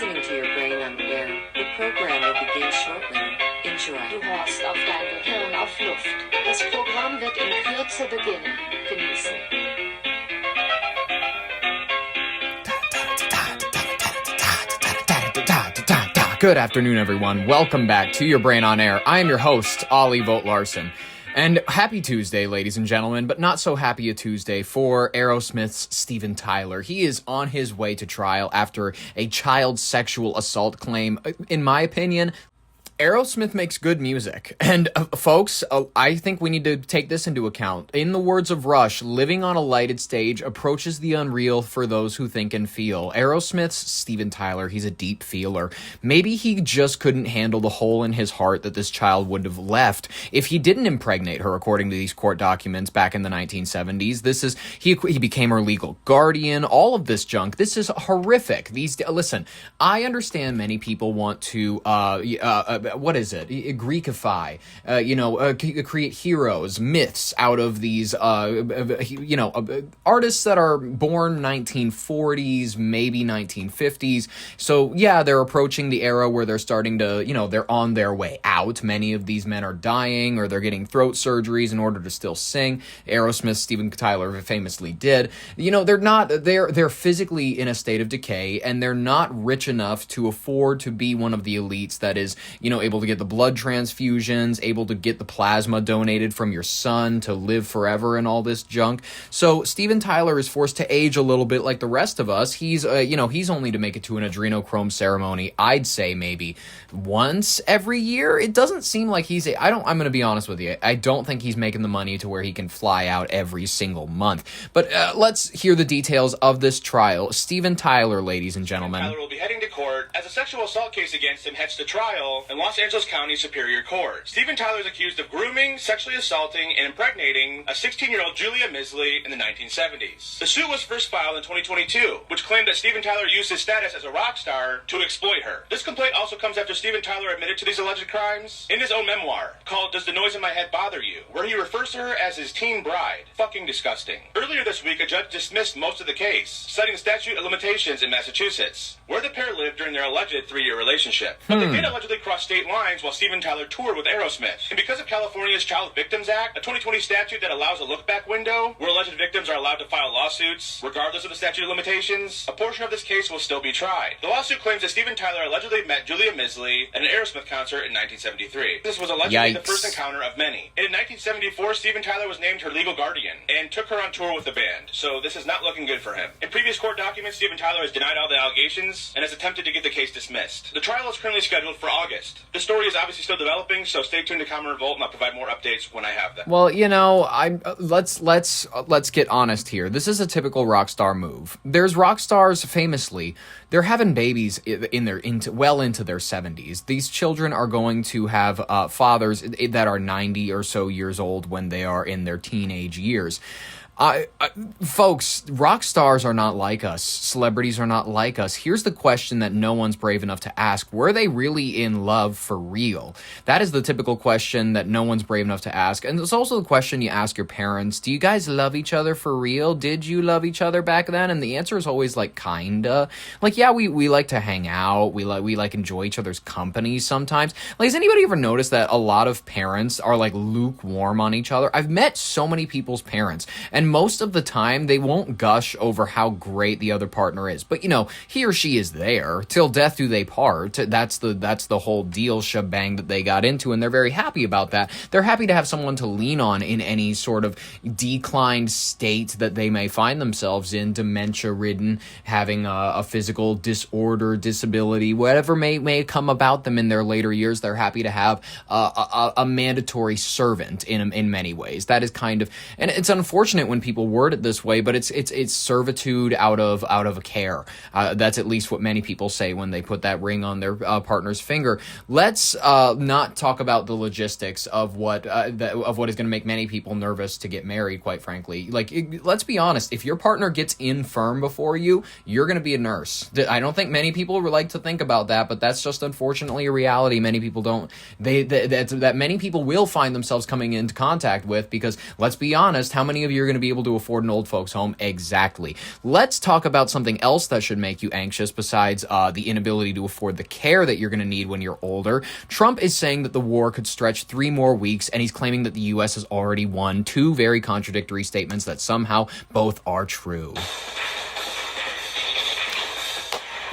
listening to Your Brain on Air. The program will begin shortly. Enjoy. Du horchst auf dein Gehirn auf Luft. Das Programm wird in Kürze beginnen. Genießen. Good afternoon, everyone. Welcome back to Your Brain on Air. I am your host, Ollie Vogt Larson. And happy Tuesday, ladies and gentlemen, but not so happy a Tuesday for Aerosmith's Steven Tyler. He is on his way to trial after a child sexual assault claim. In my opinion, Aerosmith makes good music, and folks, I think we need to take this into account. In the words of Rush, living on a lighted stage approaches the unreal for those who think and feel. Aerosmith's Steven Tyler, he's a deep feeler. Maybe he just couldn't handle the hole in his heart that this child would have left if he didn't impregnate her, according to these court documents back in the 1970s. He became her legal guardian, all of this junk. This is horrific. Listen, I understand many people want to, Greekify, create heroes, myths out of these, artists that are born 1940s, maybe 1950s. So yeah, they're approaching the era where they're starting to, they're on their way out. Many of these men are dying or they're getting throat surgeries in order to still sing. Aerosmith, Steven Tyler famously did. They're physically in a state of decay, and they're not rich enough to afford to be one of the elites that is, able to get the blood transfusions, able to get the plasma donated from your son to live forever and all this junk. So Steven Tyler is forced to age a little bit like the rest of us. He's only to make it to an adrenochrome ceremony, I'd say maybe once every year. It doesn't seem like I'm going to be honest with you. I don't think he's making the money to where he can fly out every single month. But let's hear the details of this trial. Steven Tyler, ladies and gentlemen. Tyler will be heading to court as a sexual assault case against him heads to trial in Los Angeles County Superior Court. Steven Tyler is accused of grooming, sexually assaulting, and impregnating a 16-year-old Julia Misley in the 1970s. The suit was first filed in 2022, which claimed that Steven Tyler used his status as a rock star to exploit her. This complaint also comes after Steven Tyler admitted to these alleged crimes in his own memoir, called Does the Noise in My Head Bother You?, where he refers to her as his teen bride. Fucking disgusting. Earlier this week, a judge dismissed most of the case, citing the statute of limitations in Massachusetts, where the pair lived during their alleged 3-year relationship. But they did allegedly cross state lines while Steven Tyler toured with Aerosmith. And because of California's Child Victims Act, a 2020 statute that allows a look-back window where alleged victims are allowed to file lawsuits regardless of the statute of limitations, a portion of this case will still be tried. The lawsuit claims that Steven Tyler allegedly met Julia Misley at an Aerosmith concert in 1973. This was allegedly the first encounter of many. And in 1974, Steven Tyler was named her legal guardian and took her on tour with the band. So this is not looking good for him. In previous court documents, Steven Tyler has denied all the allegations and has attempted to get the case dismissed. The trial is currently scheduled for August. The story is obviously still developing, so stay tuned to Common Revolt and I'll provide more updates when I have them. Well, let's get honest here. This is a typical rock star move. There's rock stars famously, they're having babies well into their 70s. These children are going to have fathers that are 90 or so years old when they are in their teenage years. Folks, rock stars are not like us. Celebrities are not like us. Here's the question that no one's brave enough to ask. Were they really in love for real? That is the typical question that no one's brave enough to ask. And it's also the question you ask your parents. Do you guys love each other for real? Did you love each other back then? And the answer is always like, kinda. Like, yeah, we like to hang out. We like enjoy each other's company sometimes. Like, has anybody ever noticed that a lot of parents are like lukewarm on each other? I've met so many people's parents, and most of the time, they won't gush over how great the other partner is. But, he or she is there. Till death do they part. That's the whole deal shebang that they got into, and they're very happy about that. They're happy to have someone to lean on in any sort of declined state that they may find themselves in, dementia-ridden, having a physical disorder, disability, whatever may come about them in their later years. They're happy to have a mandatory servant in many ways. That is kind of, and it's unfortunate when people word it this way, but it's servitude out of a care. That's at least what many people say when they put that ring on their partner's finger. Let's not talk about the logistics of what is going to make many people nervous to get married. Quite frankly, let's be honest. If your partner gets infirm before you, you're going to be a nurse. I don't think many people would like to think about that, but that's just unfortunately a reality. Many people don't. That many people will find themselves coming into contact with, because let's be honest, how many of you are going to be able to afford an old folks home? Exactly. Let's talk about something else that should make you anxious besides the inability to afford the care that you're going to need when you're older. Trump is saying that the war could stretch 3 more weeks, and he's claiming that the U.S. has already won. Two very contradictory statements that somehow both are true.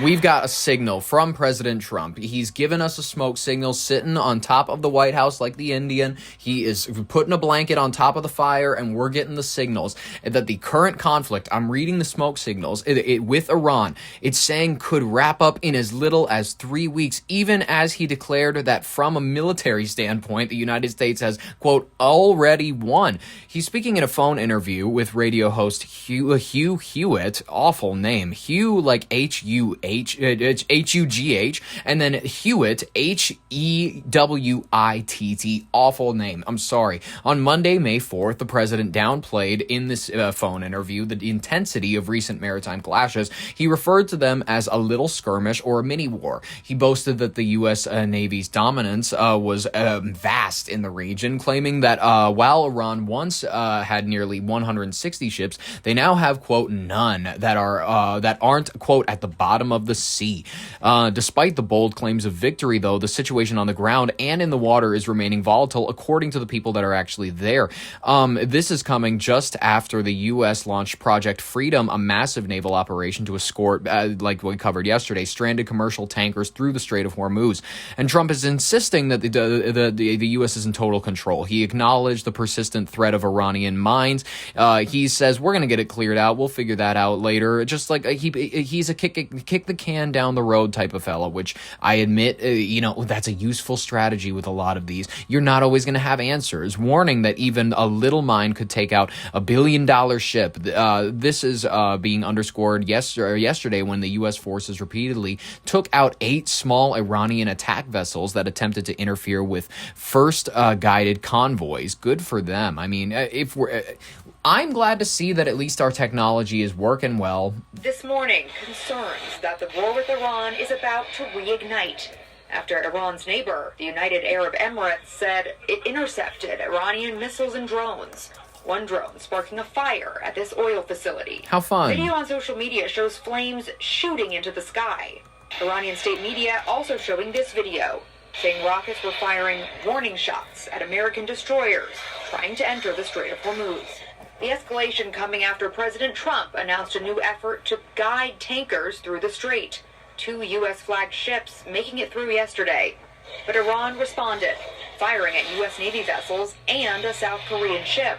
We've got a signal from President Trump. He's given us a smoke signal sitting on top of the White House like the Indian. He is putting a blanket on top of the fire, and we're getting the signals that the current conflict, I'm reading the smoke signals, with Iran, it's saying could wrap up in as little as 3 weeks, even as he declared that from a military standpoint, the United States has, quote, already won. He's speaking in a phone interview with radio host Hugh Hewitt, awful name, Hugh like H-U-H, H-U-G-H, and then Hewitt, H-E-W-I-T-T, awful name, I'm sorry. On Monday, May 4th, the president downplayed in this phone interview the intensity of recent maritime clashes. He referred to them as a little skirmish or a mini-war. He boasted that the U.S. Navy's dominance was vast in the region, claiming that while Iran once had nearly 160 ships, they now have, quote, none that aren't, quote, at the bottom of the sea. Despite the bold claims of victory, though, the situation on the ground and in the water is remaining volatile, according to the people that are actually there. This is coming just after the U.S. launched Project Freedom, a massive naval operation to escort, like we covered yesterday, stranded commercial tankers through the Strait of Hormuz. And Trump is insisting that the U.S. is in total control. He acknowledged the persistent threat of Iranian mines. He says, we're going to get it cleared out. We'll figure that out later. Just like he's a kick the can down the road type of fella, which I admit, that's a useful strategy with a lot of these. You're not always going to have answers. Warning that even a little mine could take out $1 billion ship. This is being underscored yesterday when the U.S. forces repeatedly took out 8 small Iranian attack vessels that attempted to interfere with first guided convoys. Good for them. I mean, I'm glad to see that at least our technology is working well. This morning, concerns that the war with Iran is about to reignite after Iran's neighbor, the United Arab Emirates, said it intercepted Iranian missiles and drones. One drone sparking a fire at this oil facility. How fun. Video on social media shows flames shooting into the sky. Iranian state media also showing this video, saying rockets were firing warning shots at American destroyers trying to enter the Strait of Hormuz. The escalation coming after President Trump announced a new effort to guide tankers through the strait. 2 U.S.-flagged ships making it through yesterday. But Iran responded, firing at U.S. Navy vessels and a South Korean ship.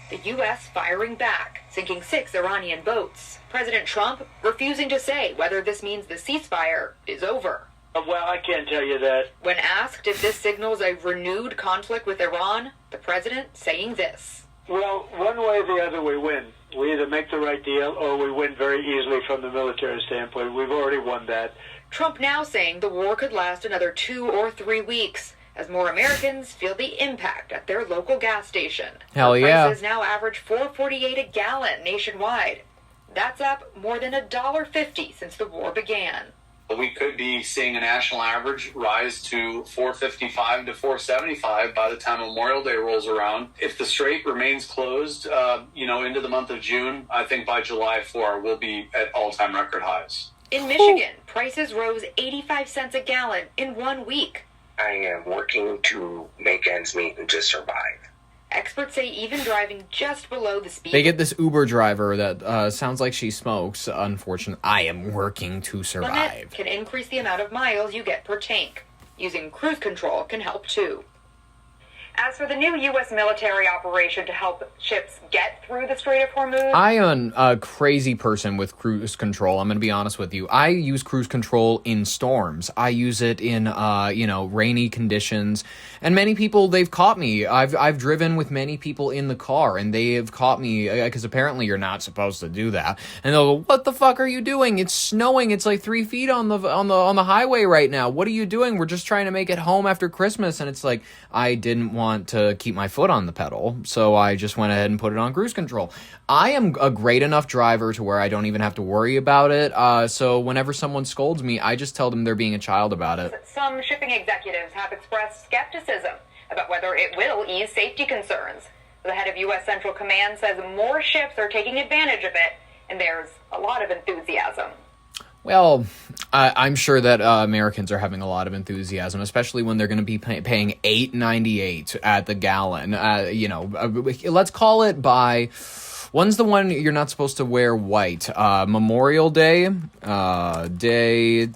The U.S. firing back, sinking 6 Iranian boats. President Trump refusing to say whether this means the ceasefire is over. Well, I can't tell you that. When asked if this signals a renewed conflict with Iran, the president saying this. Well, one way or the other we win. We either make the right deal or we win very easily from the military standpoint. We've already won that. Trump now saying the war could last another 2 or 3 weeks as more Americans feel the impact at their local gas station. Hell yeah. Prices now average $4.48 a gallon nationwide. That's up more than $1.50 since the war began. We could be seeing a national average rise to $4.55 to $4.75 by the time Memorial Day rolls around. If the strait remains closed, into the month of June, I think by July 4, we'll be at all-time record highs. In Michigan, prices rose 85 cents a gallon in 1 week. I am working to make ends meet and to survive. Experts say even driving just below the speed. They get this Uber driver that sounds like she smokes. Unfortunately, I am working to survive. Limit can increase the amount of miles you get per tank. Using cruise control can help too. As for the new U.S. military operation to help ships get through the Strait of Hormuz... I am a crazy person with cruise control. I'm going to be honest with you. I use cruise control in storms. I use it in, rainy conditions. And many people, they've caught me. I've driven with many people in the car, and they have caught me, because apparently you're not supposed to do that. And they'll go, what the fuck are you doing? It's snowing. It's like 3 feet on the highway right now. What are you doing? We're just trying to make it home after Christmas. And it's like, I didn't want to keep my foot on the pedal, so I just went ahead and put it on cruise control. I am a great enough driver to where I don't even have to worry about it, so whenever someone scolds me, I just tell them they're being a child about it. Some shipping executives have expressed skepticism about whether it will ease safety concerns. The head of U.S. Central Command says more ships are taking advantage of it, and there's a lot of enthusiasm. Well, I'm sure that Americans are having a lot of enthusiasm, especially when they're going to be paying $8.98 at the gallon. Let's call it by... When's the one you're not supposed to wear white? Memorial Day? No,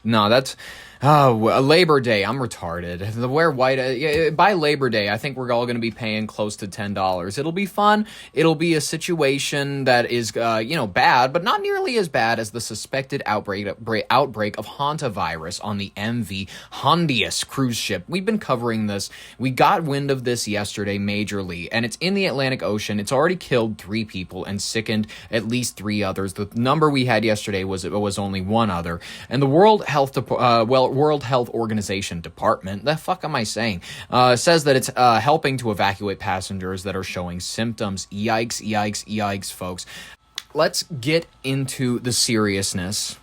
that's... Labor Day. I'm retarded. The wear white. By Labor Day, I think we're all going to be paying close to $10. It'll be fun. It'll be a situation that is, bad, but not nearly as bad as the suspected outbreak of Hantavirus on the MV Hondius cruise ship. We've been covering this. We got wind of this yesterday majorly, and it's in the Atlantic Ocean. It's already killed 3 people and sickened at least 3 others. The number we had yesterday was only 1 other. And the World Health Organization Department, the fuck am I saying, says that it's helping to evacuate passengers that are showing symptoms. Yikes, yikes, yikes, folks. Let's get into the seriousness.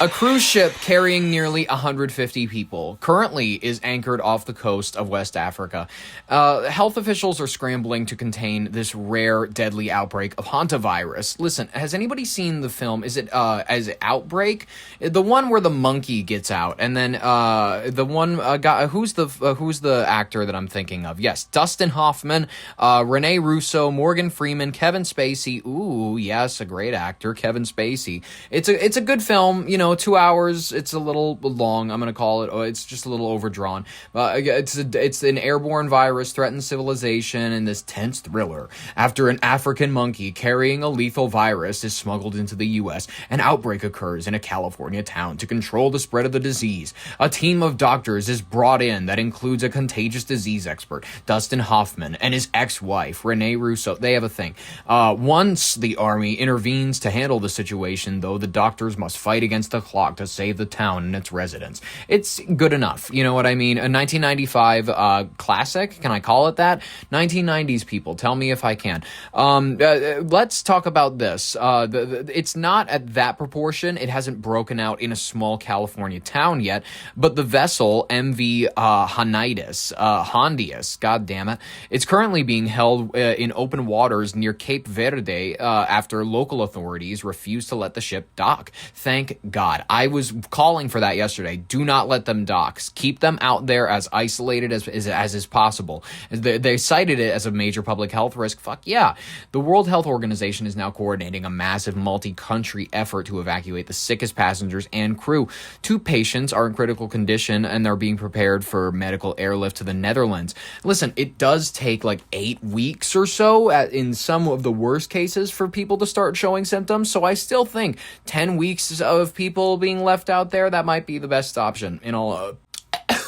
A cruise ship carrying nearly 150 people currently is anchored off the coast of West Africa. Health officials are scrambling to contain this rare, deadly outbreak of Hantavirus. Listen, has anybody seen the film? Is it as Outbreak? The one where the monkey gets out, and then the one guy who's the actor that I'm thinking of? Yes, Dustin Hoffman, Rene Russo, Morgan Freeman, Kevin Spacey. Ooh, yes, a great actor, Kevin Spacey. It's a good film, 2 hours. It's a little long, I'm going to call it. It's just a little overdrawn. It's an airborne virus threatens civilization in this tense thriller. After an African monkey carrying a lethal virus is smuggled into the U.S., an outbreak occurs in a California town. To control the spread of the disease, a team of doctors is brought in that includes a contagious disease expert, Dustin Hoffman, and his ex-wife, Rene Russo. They have a thing. Once the army intervenes to handle the situation, though, the doctors must fight against the clock to save the town and its residents. It's good enough. You know what I mean? A 1995 classic. Can I call it that? 1990s people. Tell me if I can. Let's talk about this. It's not at that proportion. It hasn't broken out in a small California town yet, but the vessel MV Hondius, god damn it, it's currently being held in open waters near Cape Verde after local authorities refuse to let the ship dock. Thank God. I was calling for that yesterday. Do not let them dock. Keep them out there as isolated as is possible. They cited it as a major public health risk. Fuck yeah. The World Health Organization is now coordinating a massive multi-country effort to evacuate the sickest passengers and crew. 2 patients are in critical condition and they're being prepared for medical airlift to the Netherlands. Listen, it does take like 8 weeks or so in some of the worst cases for people to start showing symptoms. So I still think 10 weeks of people being left out there, that might be the best option in all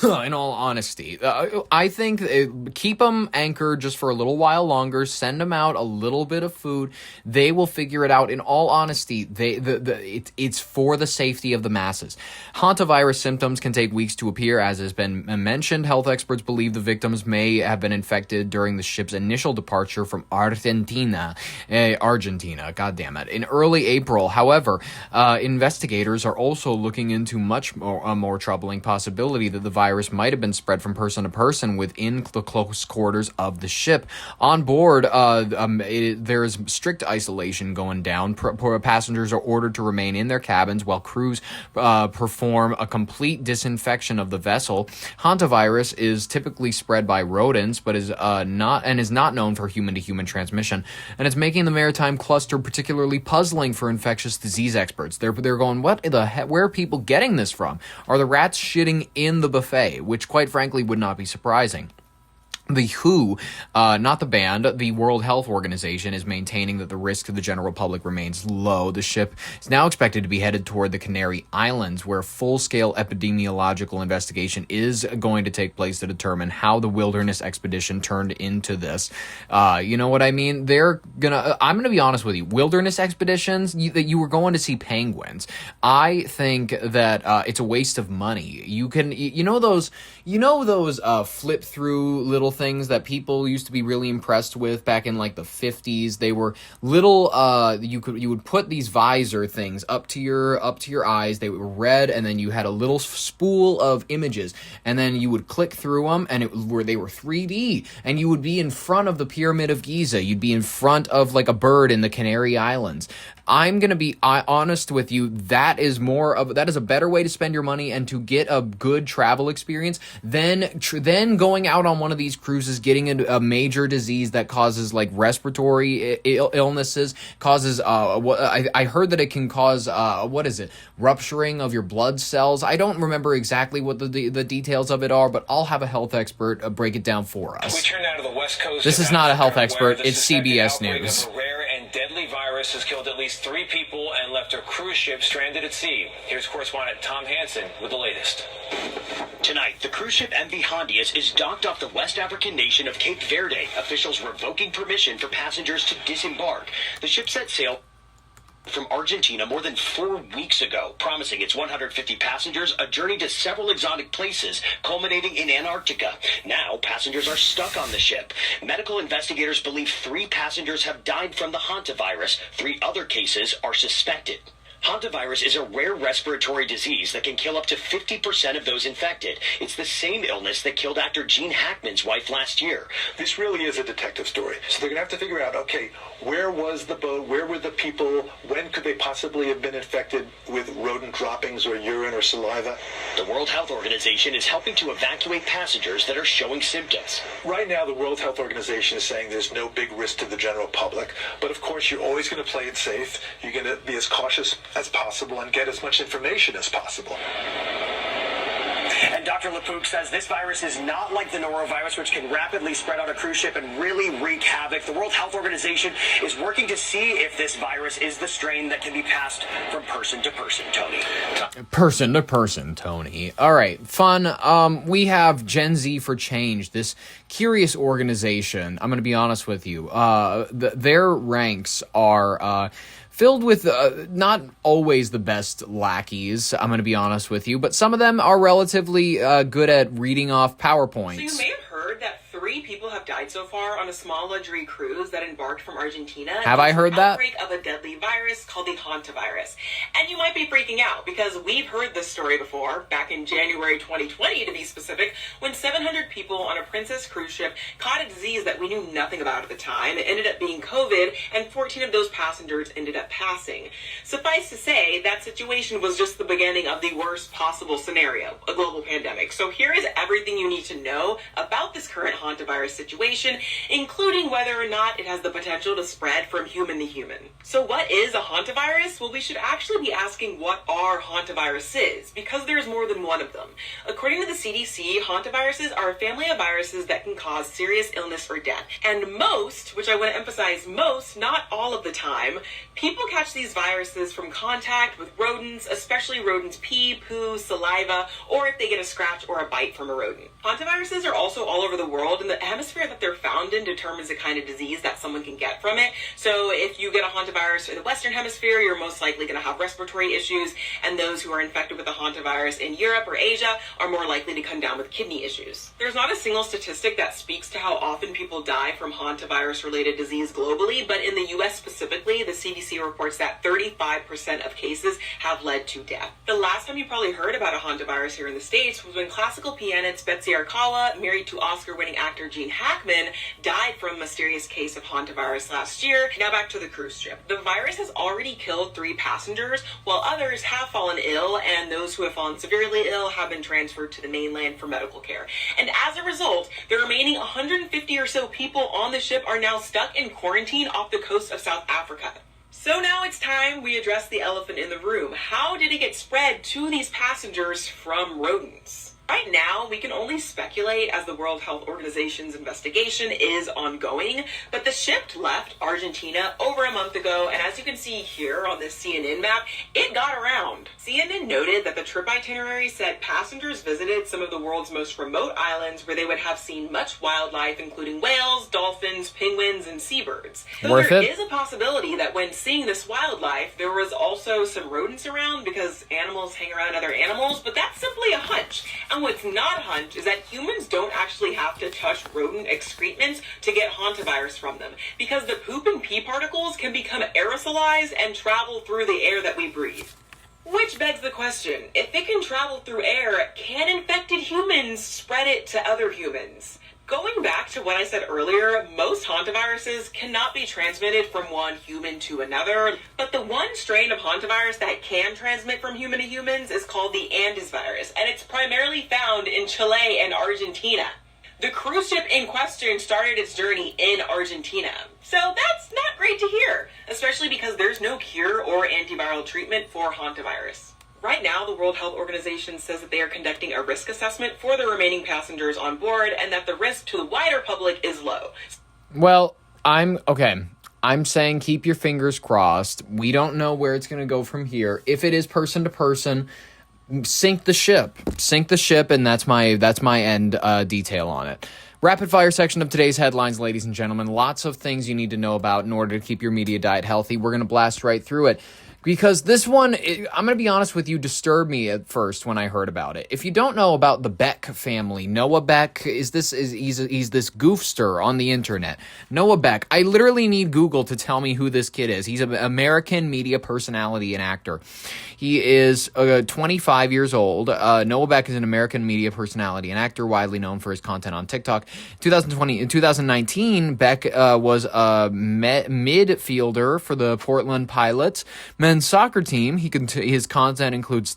honesty. I think keep them anchored just for a little while longer. Send them out a little bit of food. They will figure it out. In all honesty, it's for the safety of the masses. Hantavirus symptoms can take weeks to appear, as has been mentioned. Health experts believe the victims may have been infected during the ship's initial departure from Argentina. God damn it. In early April, however, investigators are also looking into a more troubling possibility that the virus might have been spread from person to person within the close quarters of the ship. On board, there is strict isolation going down. Passengers are ordered to remain in their cabins while crews perform a complete disinfection of the vessel. Hantavirus is typically spread by rodents, but is not known for human-to-human transmission, and it's making the maritime cluster particularly puzzling for infectious disease experts. They're going, what the heck? Where are people getting this from? Are the rats shitting in the buffet? Which, quite frankly, would not be surprising. The WHO, not the band, the World Health Organization, is maintaining that the risk to the general public remains low. The ship is now expected to be headed toward the Canary Islands, where full-scale epidemiological investigation is going to take place to determine how the wilderness expedition turned into this. You know what I mean? I'm gonna be honest with you. Wilderness expeditions, you were going to see penguins. I think that it's a waste of money. You know those flip-through little things that people used to be really impressed with back in like the 50s. They were little you would put these visor things up to your eyes. They were red, and then you had a little spool of images, and then you would click through them, and they were 3D, and you would be in front of the Pyramid of Giza. You'd be in front of like a bird in the Canary Islands. I'm going to be honest with you, that is a better way to spend your money and to get a good travel experience than going out on one of these cruises, getting a major disease that causes like respiratory illnesses, causes I heard that it can cause rupturing of your blood cells. I don't remember exactly what the details of it are, but I'll have a health expert break it down for us. We turn now to the West Coast. This is not a health expert, it's CBS News. A rare and deadly virus has killed at least 3 people and left a cruise ship stranded at sea. Here's correspondent Tom Hansen with the latest. Tonight, the cruise ship MV Hondius is docked off the West African nation of Cape Verde, officials revoking permission for passengers to disembark. The ship set sail from Argentina more than 4 weeks ago, promising its 150 passengers a journey to several exotic places, culminating in Antarctica. Now, passengers are stuck on the ship. Medical investigators believe 3 passengers have died from the Hantavirus. 3 other cases are suspected. Hantavirus is a rare respiratory disease that can kill up to 50% of those infected. It's the same illness that killed actor Gene Hackman's wife last year. This really is a detective story. So they're going to have to figure out, okay, where was the boat? Where were the people? When could they possibly have been infected with rodent droppings or urine or saliva? The World Health Organization is helping to evacuate passengers that are showing symptoms. Right now, the World Health Organization is saying there's no big risk to the general public. But of course, you're always going to play it safe. You're going to be as cautious as possible and get as much information as possible. And Dr. Lepouk says this virus is not like the norovirus, which can rapidly spread on a cruise ship and really wreak havoc. The World Health Organization is working to see if this virus is the strain that can be passed from person to person, Tony. Person to person, Tony. All right, fun. We have Gen Z for Change, this curious organization. I'm going to be honest with you. Their ranks are filled with not always the best lackeys, I'm going to be honest with you, but some of them are relatively good at reading off PowerPoints. So you may have heard that 3 people have died so far on a small luxury cruise that embarked from Argentina. Have I heard that? Outbreak of a deadly virus called the Hantavirus. And you might be freaking out because we've heard this story before, back in January 2020 to be specific, when 700 people on a Princess cruise ship caught a disease that we knew nothing about at the time. It ended up being COVID, and 14 of those passengers ended up passing. Suffice to say, that situation was just the beginning of the worst possible scenario, a global pandemic. So here is everything you need to know about this current hantavirus situation, including whether or not it has the potential to spread from human to human. So what is a hantavirus? Well, we should actually be asking what are hantaviruses, because there's more than one of them. According to the CDC, hantaviruses are a family of viruses that can cause serious illness or death. And most, which I want to emphasize most, not all of the time, people catch these viruses from contact with rodents, especially rodents' pee, poo, saliva, or if they get a scratch or a bite from a rodent. Hantaviruses are also all over the world, and the hemisphere that they're found in determines the kind of disease that someone can get from it. So if you get a hantavirus in the Western Hemisphere, you're most likely going to have respiratory issues, and those who are infected with a hantavirus in Europe or Asia are more likely to come down with kidney issues. There's not a single statistic that speaks to how often people die from hantavirus-related disease globally, but in the U.S. specifically, the CDC reports that 35% of cases have led to death. The last time you probably heard about a hantavirus here in the States was when classical pianist Betsy Arcala, married to Oscar-winning actor Gene Hackman, died from a mysterious case of hantavirus last year. Now back to the cruise ship. The virus has already killed 3 passengers, while others have fallen ill, and those who have fallen severely ill have been transferred to the mainland for medical care. And as a result, the remaining 150 or so people on the ship are now stuck in quarantine off the coast of South Africa. So now it's time we address the elephant in the room. How did it get spread to these passengers from rodents? Right now, we can only speculate as the World Health Organization's investigation is ongoing, but the ship left Argentina over a month ago, and as you can see here on this CNN map, it got around. CNN noted that the trip itinerary said passengers visited some of the world's most remote islands where they would have seen much wildlife, including whales, dolphins, penguins, and seabirds. So there is a possibility that when seeing this wildlife, there was also some rodents around because animals hang around other animals, but that's simply a hunch. And what's not a hunch is that humans don't actually have to touch rodent excrements to get hantavirus from them, because the poop and pee particles can become aerosolized and travel through the air that we breathe. Which begs the question, if it can travel through air, can infected humans spread it to other humans? Going back to what I said earlier, most hantaviruses cannot be transmitted from one human to another, but the one strain of hantavirus that can transmit from human to humans is called the Andes virus, and it's primarily found in Chile and Argentina. The cruise ship in question started its journey in Argentina, so that's not great to hear, especially because there's no cure or antiviral treatment for hantavirus. Right now, the World Health Organization says that they are conducting a risk assessment for the remaining passengers on board and that the risk to the wider public is low. Well, I'm saying keep your fingers crossed. We don't know where it's going to go from here. If it is person to person, sink the ship, and that's my end detail on it. Rapid fire section of today's headlines, ladies and gentlemen. Lots of things you need to know about in order to keep your media diet healthy. We're going to blast right through it. Because this one, I'm going to be honest with you, disturbed me at first when I heard about it. If you don't know about the Beck family, Noah Beck, he's this goofster on the internet. Noah Beck, I literally need Google to tell me who this kid is. He's an American media personality and actor. He is 25 years old. Noah Beck is an American media personality and actor, widely known for his content on TikTok. In 2019, Beck was a midfielder for the Portland Pilots men's soccer team. His content includes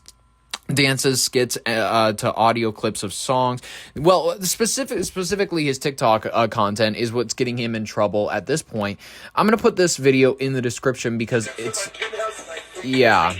dances, skits, to audio clips of songs. Well, specifically his TikTok content is what's getting him in trouble at this point. I'm going to put this video in the description because it's... Yeah.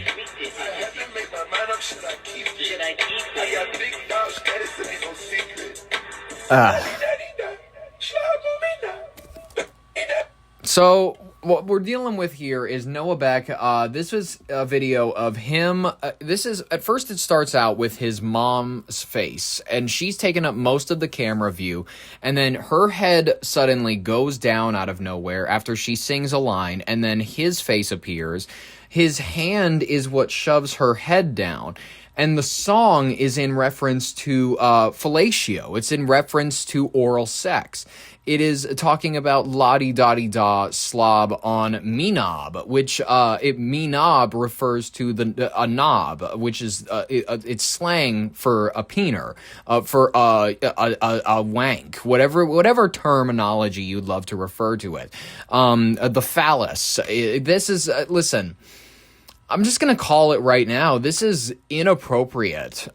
So what we're dealing with here is Noah Beck. This is a video of him. At first it starts out with his mom's face, and she's taken up most of the camera view, and then her head suddenly goes down out of nowhere after she sings a line, and then his face appears. His hand is what shoves her head down. And the song is in reference to fellatio. It's in reference to oral sex. It is talking about la-di-da-di-da slob on me knob, which me knob refers to a knob, which is it's slang for a peener, for a wank, whatever terminology you'd love to refer to it. The phallus. This is listen. I'm just going to call it right now. This is inappropriate.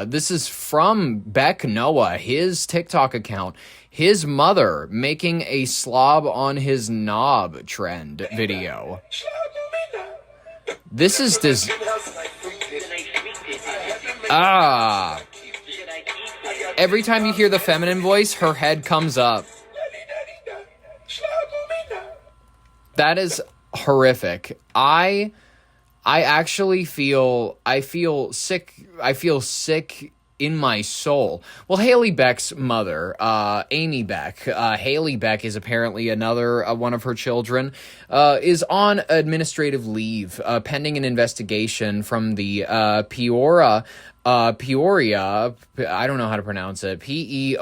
This is from Beck Noah, his TikTok account. His mother making a slob on his knob trend video. This is this. Every time you hear the feminine voice, her head comes up. That is horrific. I actually feel sick. I feel sick in my soul. Well, Haley Beck's mother, Amy Beck, Haley Beck is apparently another one of her children, is on administrative leave, pending an investigation from the Peoria, I don't know how to pronounce it, Peoria,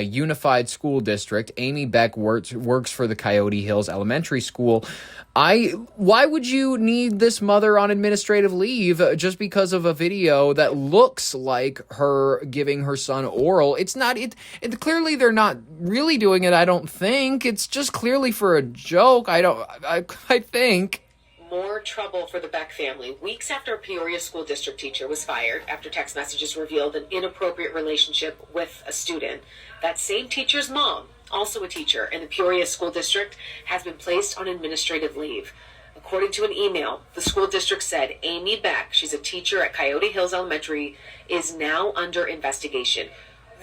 Unified School District. Amy Beck works for the Coyote Hills Elementary School. Why would you need this mother on administrative leave just because of a video that looks like her giving her son oral? It's not, clearly they're not really doing it, I don't think. It's just clearly for a joke, I think. More trouble for the Beck family. Weeks after a Peoria school district teacher was fired after text messages revealed an inappropriate relationship with a student, that same teacher's mom, also a teacher in the Peoria school district, has been placed on administrative leave. According to an email, the school district said Amy Beck, she's a teacher at Coyote Hills Elementary, is now under investigation.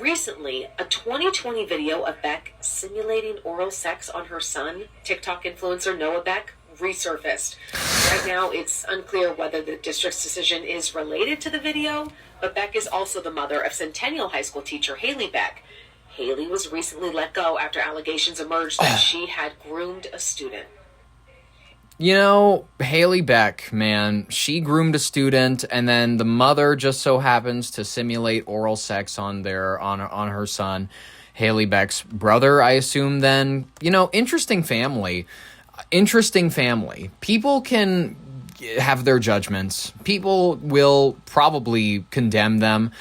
Recently, a 2020 video of Beck simulating oral sex on her son, TikTok influencer Noah Beck, resurfaced. Right now, it's unclear whether the district's decision is related to the video, but Beck is also the mother of Centennial High School teacher Haley Beck. Haley was recently let go after allegations emerged that she had groomed a student. You know, Haley Beck, man, she groomed a student, and then the mother just so happens to simulate oral sex on her son, Haley Beck's brother, I assume. Then, you know, interesting family. People can have their judgments. People will probably condemn them.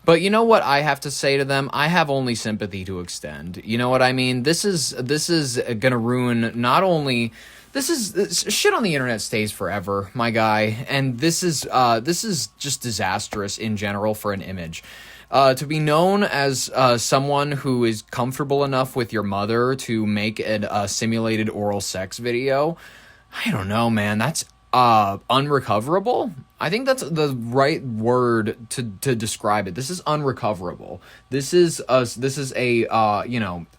But you know what I have to say to them? I have only sympathy to extend. You know what I mean? This is going to ruin not only... This shit on the internet stays forever, my guy, and this is just disastrous in general for an image. To be known as someone who is comfortable enough with your mother to make a simulated oral sex video, I don't know, man. That's unrecoverable. I think that's the right word to describe it. This is unrecoverable. This is a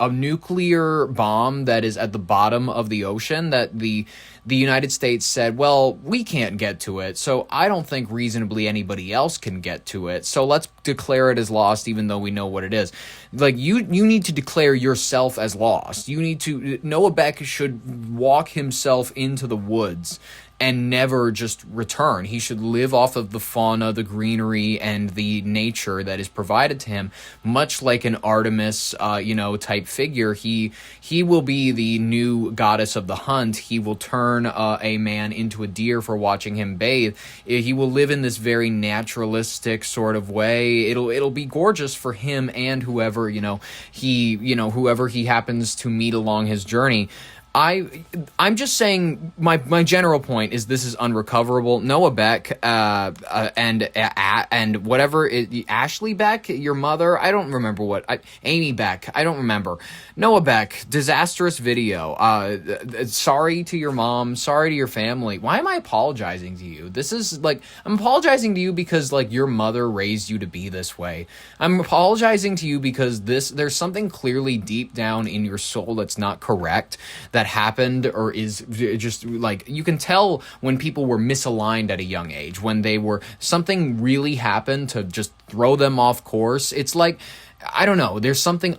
nuclear bomb that is at the bottom of the ocean that the United States said, well, we can't get to it, so I don't think reasonably anybody else can get to it. So let's declare it as lost, even though we know what it is. Like, you need to declare yourself as lost. Noah Beck should walk himself into the woods and never just return. He should live off of the fauna, the greenery, and the nature that is provided to him. Much like an Artemis, type figure, he will be the new goddess of the hunt. He will turn a man into a deer for watching him bathe. He will live in this very naturalistic sort of way. It'll be gorgeous for him and whoever he happens to meet along his journey. I'm just saying my general point is this is unrecoverable. Noah Beck and whatever Ashley Beck, your mother, I don't remember Amy Beck, I don't remember. Noah Beck, disastrous video. Sorry to your mom, sorry to your family. Why am I apologizing to you? This is like, I'm apologizing to you because like your mother raised you to be this way. I'm apologizing to you because there's something clearly deep down in your soul that's not correct, that happened, or is just like, you can tell when people were misaligned at a young age, when something really happened to just throw them off course. It's like, I don't know, there's something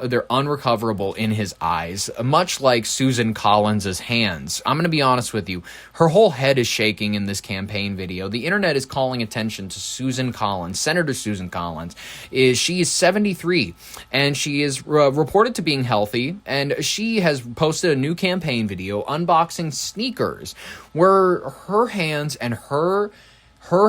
they're unrecoverable in his eyes, much like Susan Collins's hands. I'm going to be honest with you. Her whole head is shaking in this campaign video. The internet is calling attention to Susan Collins, Senator Susan Collins. She is 73, and she is reported to being healthy, and she has posted a new campaign video unboxing sneakers, where her hands and her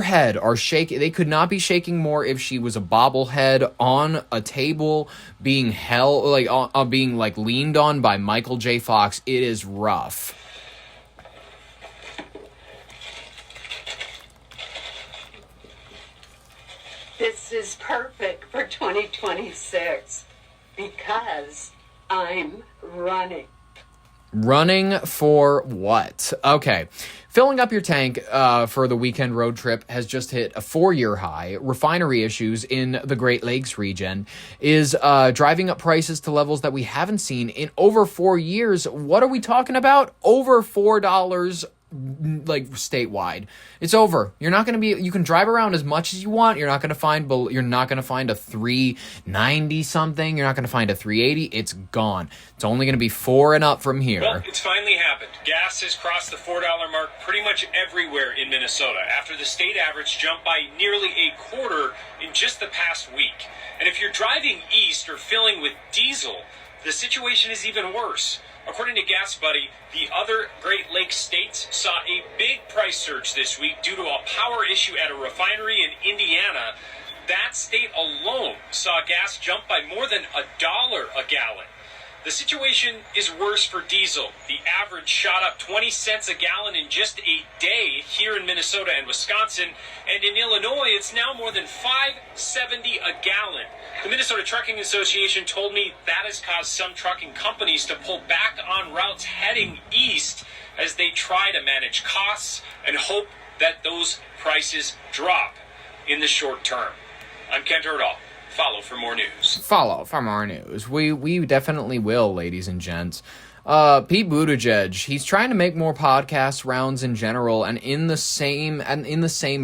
head are shaking. They could not be shaking more if she was a bobblehead on a table being held, like being like leaned on by Michael J. Fox. It is rough. This is perfect for 2026 because I'm running. Running for what? Okay. Filling up your tank for the weekend road trip has just hit a 4-year high. Refinery issues in the Great Lakes region is driving up prices to levels that we haven't seen in over 4 years. What are we talking about? Over $4 like statewide. It's over. You're not going to be, you can drive around as much as you want. You're not going to find a 390 something. You're not going to find a 380. It's gone. It's only going to be 4 and up from here. Well, it's finally happened. Gas has crossed the $4 mark pretty much everywhere in Minnesota after the state average jumped by nearly a quarter in just the past week. And if you're driving east or filling with diesel, the situation is even worse. According to Gas Buddy, the other Great Lakes states saw a big price surge this week due to a power issue at a refinery in Indiana. That state alone saw gas jump by more than $1 a gallon. The situation is worse for diesel. The average shot up 20 cents a gallon in just a day here in Minnesota and Wisconsin. And in Illinois, it's now more than $5.70 a gallon. The Minnesota Trucking Association told me that has caused some trucking companies to pull back on routes heading east as they try to manage costs and hope that those prices drop in the short term. I'm Kent Erdahl. Follow for more news. Follow for more news. We definitely will, ladies and gents. Pete Buttigieg, he's trying to make more podcast rounds in general, and in the same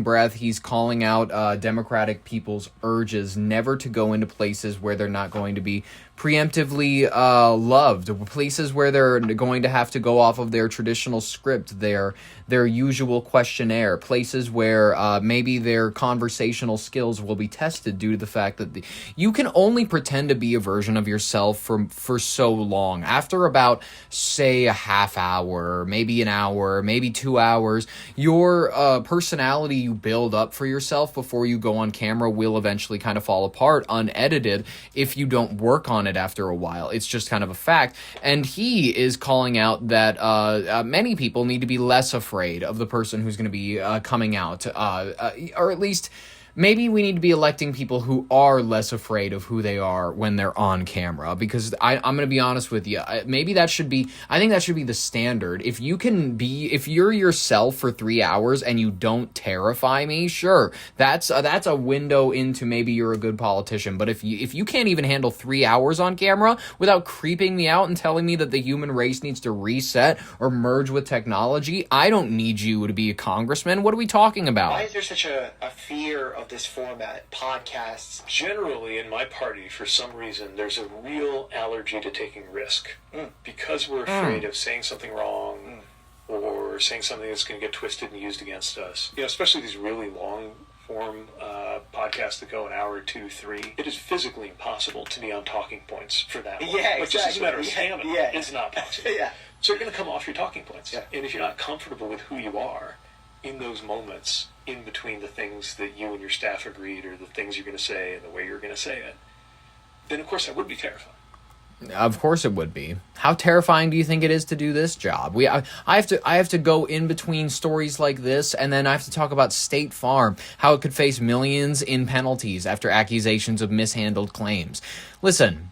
breath, he's calling out Democratic people's urges never to go into places where they're not going to be preemptively loved, places where they're going to have to go off of their traditional script, their usual questionnaire, places where maybe their conversational skills will be tested due to the fact that you can only pretend to be a version of yourself for so long. After about, say, a half hour, maybe an hour, maybe 2 hours, your personality you build up for yourself before you go on camera will eventually kind of fall apart unedited if you don't work on it after a while. It's just kind of a fact. And he is calling out that many people need to be less afraid of the person who's going to be coming out, or at least maybe we need to be electing people who are less afraid of who they are when they're on camera, because I'm going to be honest with you. I think that should be the standard. If you're yourself for 3 hours and you don't terrify me, sure, that's a window into maybe you're a good politician. But if you can't even handle 3 hours on camera without creeping me out and telling me that the human race needs to reset or merge with technology, I don't need you to be a congressman. What are we talking about? Why is there such a fear of this format, podcasts? Generally, in my party, for some reason, there's a real allergy to taking risk. Because we're afraid of saying something wrong or saying something that's going to get twisted and used against us. You know, especially these really long form podcasts that go an hour, 2, 3. It is physically impossible to be on talking points for that long. Yeah, Like, just as a matter of stamina, it's not possible. Yeah. So you're going to come off your talking points. Yeah. And if you're not comfortable with who you are in those moments, in between the things that you and your staff agreed or the things you're going to say and the way you're going to say it, then of course that would be terrifying. Of course it would be. How terrifying do you think it is to do this job? I have to go in between stories like this, and then I have to talk about State Farm, how it could face millions in penalties after accusations of mishandled claims. Listen,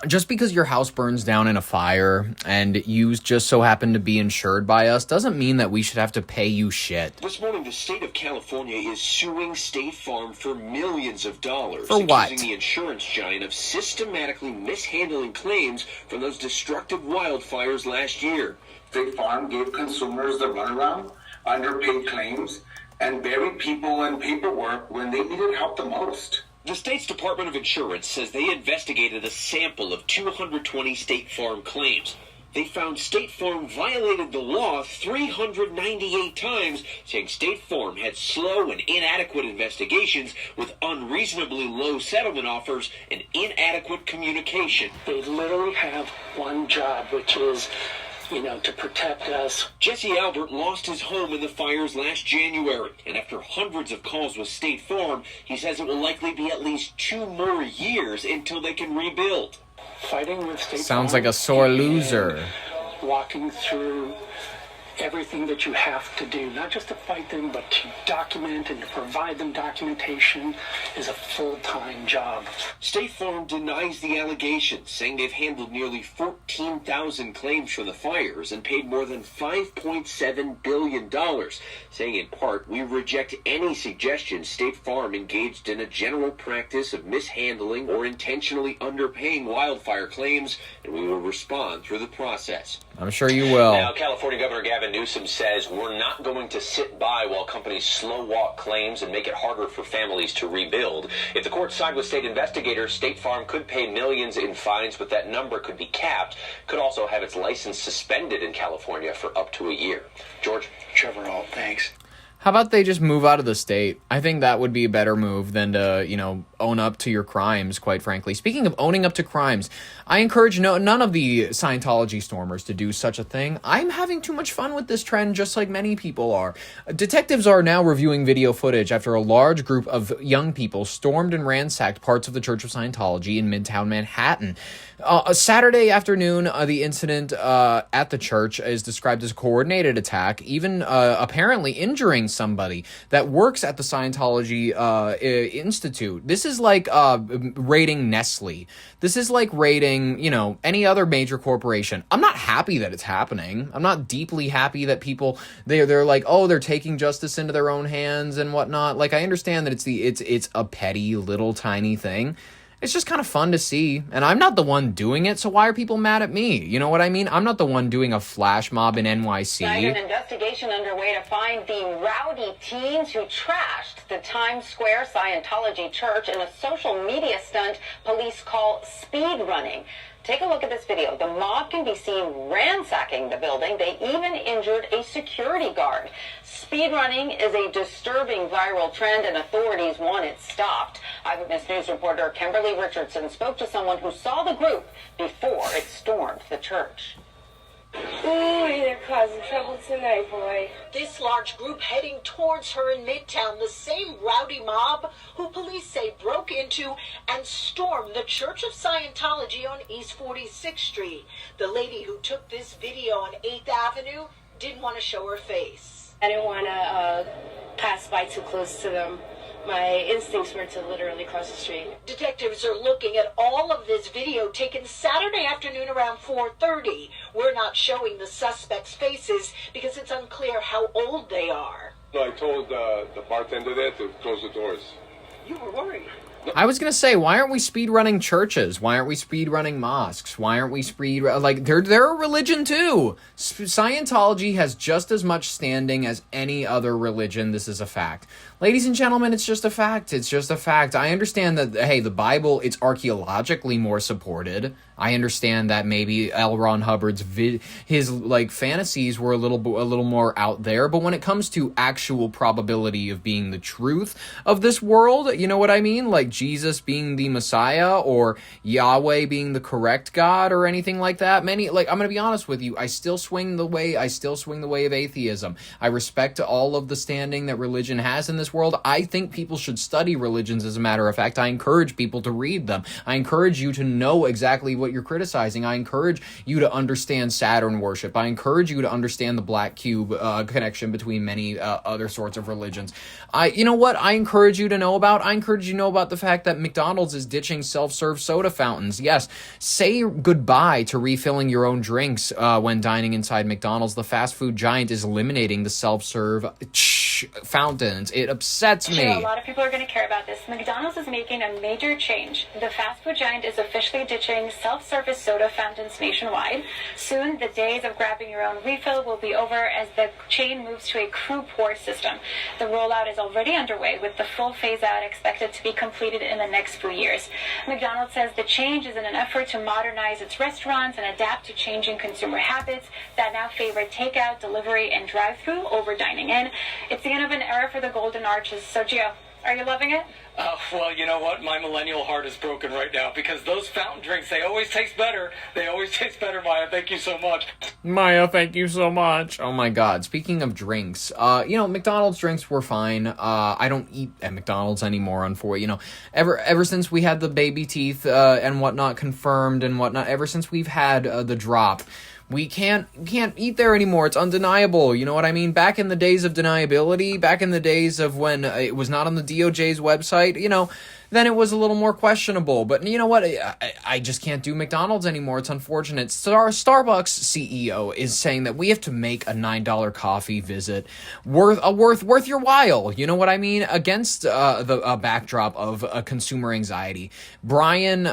just because your house burns down in a fire and you just so happen to be insured by us doesn't mean that we should have to pay you shit. This morning, the state of California is suing State Farm for millions of dollars. For what? Accusing the insurance giant of systematically mishandling claims from those destructive wildfires last year. State Farm gave consumers the runaround, underpaid claims, and buried people in paperwork when they needed help the most. The state's Department of Insurance says they investigated a sample of 220 State Farm claims. They found State Farm violated the law 398 times, saying State Farm had slow and inadequate investigations with unreasonably low settlement offers and inadequate communication. They literally have one job, which is to protect us. Jesse Albert lost his home in the fires last January, and after hundreds of calls with State Farm, he says it will likely be at least 2 more years until they can rebuild. Fighting with State Sounds Farm like a sore loser. Walking through everything that you have to do, not just to fight them, but to document and to provide them documentation, is a full-time job. State Farm denies the allegations, saying they've handled nearly 14,000 claims from the fires and paid more than $5.7 billion, saying in part, we reject any suggestion State Farm engaged in a general practice of mishandling or intentionally underpaying wildfire claims, and we will respond through the process. I'm sure you will. Now, California Governor Gavin Newsom says we're not going to sit by while companies slow walk claims and make it harder for families to rebuild. If the courts side with state investigators, State Farm could pay millions in fines, but that number could be capped. Could also have its license suspended in California for up to a year. George? Trevor Alt, thanks. How about they just move out of the state? I think that would be a better move than to, own up to your crimes, quite frankly. Speaking of owning up to crimes, I encourage none of the Scientology stormers to do such a thing. I'm having too much fun with this trend, just like many people are. Detectives are now reviewing video footage after a large group of young people stormed and ransacked parts of the Church of Scientology in Midtown Manhattan. Saturday afternoon, the incident at the church is described as a coordinated attack, even apparently injuring somebody that works at the Scientology Institute. This is like raiding Nestle. This is like raiding, any other major corporation. I'm not happy that it's happening. I'm not deeply happy that people, they're like, oh, they're taking justice into their own hands and whatnot. Like, I understand that it's a petty little tiny thing. It's just kind of fun to see. And I'm not the one doing it, so why are people mad at me? You know what I mean? I'm not the one doing a flash mob in NYC. An investigation underway to find the rowdy teens who trashed the Times Square Scientology church in a social media stunt police call speed running. Take a look at this video. The mob can be seen ransacking the building. They even injured a security guard. Speed running is a disturbing viral trend, and authorities want it stopped. Eyewitness News reporter Kimberly Richardson spoke to someone who saw the group before it stormed the church. Ooh, they're causing trouble tonight, boy. This large group heading towards her in Midtown, the same rowdy mob who police say broke into and stormed the Church of Scientology on East 46th Street. The lady who took this video on 8th Avenue didn't want to show her face. I didn't want to pass by too close to them. My instincts were to literally cross the street. Detectives are looking at all of this video taken Saturday afternoon around 4:30. We're not showing the suspects' faces because it's unclear how old they are. I told the bartender there to close the doors. You were worried. I was going to say, why aren't we speed running churches? Why aren't we speed running mosques? Why aren't we they're a religion too. Scientology has just as much standing as any other religion. This is a fact. Ladies and gentlemen, it's just a fact. It's just a fact. I understand that, hey, the Bible, it's archaeologically more supported. I understand that maybe L. Ron Hubbard's his fantasies were a little more out there, but when it comes to actual probability of being the truth of this world, you know what I mean? Like Jesus being the Messiah or Yahweh being the correct God or anything like that. I'm going to be honest with you, I still swing the way of atheism. I respect all of the standing that religion has in this world. I think people should study religions, as a matter of fact. I encourage people to read them. I encourage you to know exactly what you're criticizing. I encourage you to understand Saturn worship. I encourage you to understand the black cube connection between many other sorts of religions. You know what I encourage you to know about? I encourage you to know about the fact that McDonald's is ditching self-serve soda fountains. Yes, say goodbye to refilling your own drinks when dining inside McDonald's. The fast food giant is eliminating the self-serve fountains. It upsets me. Sure, a lot of people are going to care about this. McDonald's is making a major change. The fast food giant is officially ditching self-service soda fountains nationwide. Soon, the days of grabbing your own refill will be over as the chain moves to a crew pour system. The rollout is already underway, with the full phase-out expected to be completed in the next few years. McDonald's says the change is in an effort to modernize its restaurants and adapt to changing consumer habits that now favor takeout, delivery, and drive-thru over dining in. It's the end of an era for the Golden Arches. So, Gio, are you loving it? Well, you know what? My millennial heart is broken right now because those fountain drinks, they always taste better. They always taste better, Maya. Thank you so much. Maya, thank you so much. Oh my God. Speaking of drinks, McDonald's drinks were fine. I don't eat at McDonald's anymore, unfortunately. Ever since we had the baby teeth and whatnot confirmed and whatnot, ever since we've had the drop, we can't eat there anymore. It's undeniable. You know what I mean? Back in the days of deniability, back in the days of when it was not on the DOJ's website, then it was a little more questionable. But you know what? I just can't do McDonald's anymore. It's unfortunate. Starbucks CEO is saying that we have to make a $9 coffee visit worth your while. You know what I mean? Against the backdrop of consumer anxiety. Brian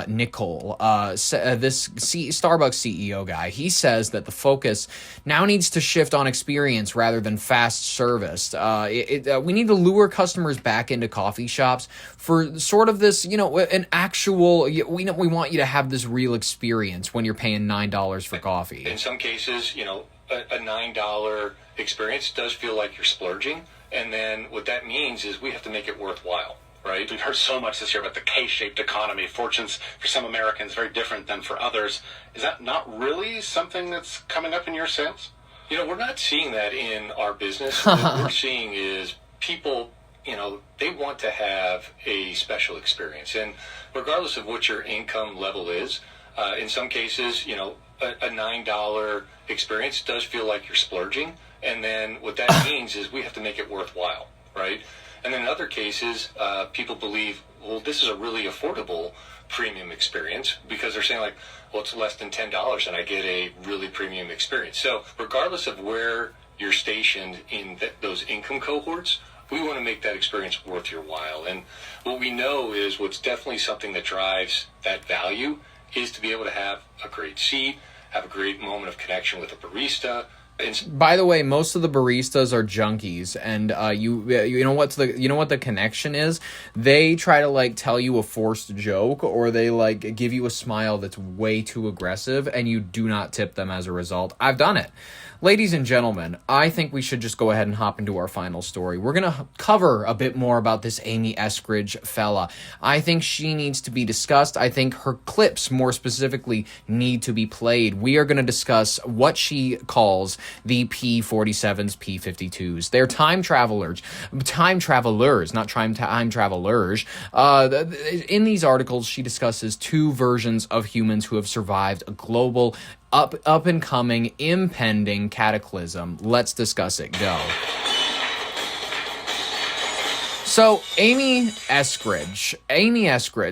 Nicol, this Starbucks CEO guy, he says that the focus now needs to shift on experience rather than fast service. We need to lure customers back into coffee shops for sort of this, an actual, we want you to have this real experience when you're paying $9 for coffee. In some cases, a $9 experience does feel like you're splurging. And then what that means is we have to make it worthwhile, right? We've heard so much this year about the K-shaped economy. Fortunes for some Americans very different than for others. Is that not really something that's coming up in your sales? We're not seeing that in our business. What we're seeing is people, they want to have a special experience. And regardless of what your income level is, in some cases, a $9 experience does feel like you're splurging. And then what that means is we have to make it worthwhile, right? And then in other cases, people believe, well, this is a really affordable premium experience because they're saying it's less than $10 and I get a really premium experience. So regardless of where you're stationed in those income cohorts, We want to make that experience worth your while. And what we know is what's definitely something that drives that value is to be able to have a great seat, have a great moment of connection with a barista. By the way, most of the baristas are junkies, and you know what the connection is? They try to like tell you a forced joke, or they like give you a smile that's way too aggressive, and you do not tip them as a result. I've done it. Ladies and gentlemen, I think we should just go ahead and hop into our final story. We're going to cover a bit more about this Amy Eskridge fella. I think she needs to be discussed. I think her clips, more specifically, need to be played. We are going to discuss what she calls the P47’s, P52’s. They're time travelers, not time travelers. In these articles, she discusses two versions of humans who have survived a global up and coming, impending cataclysm. Let's discuss it. Go. So, Amy Eskridge,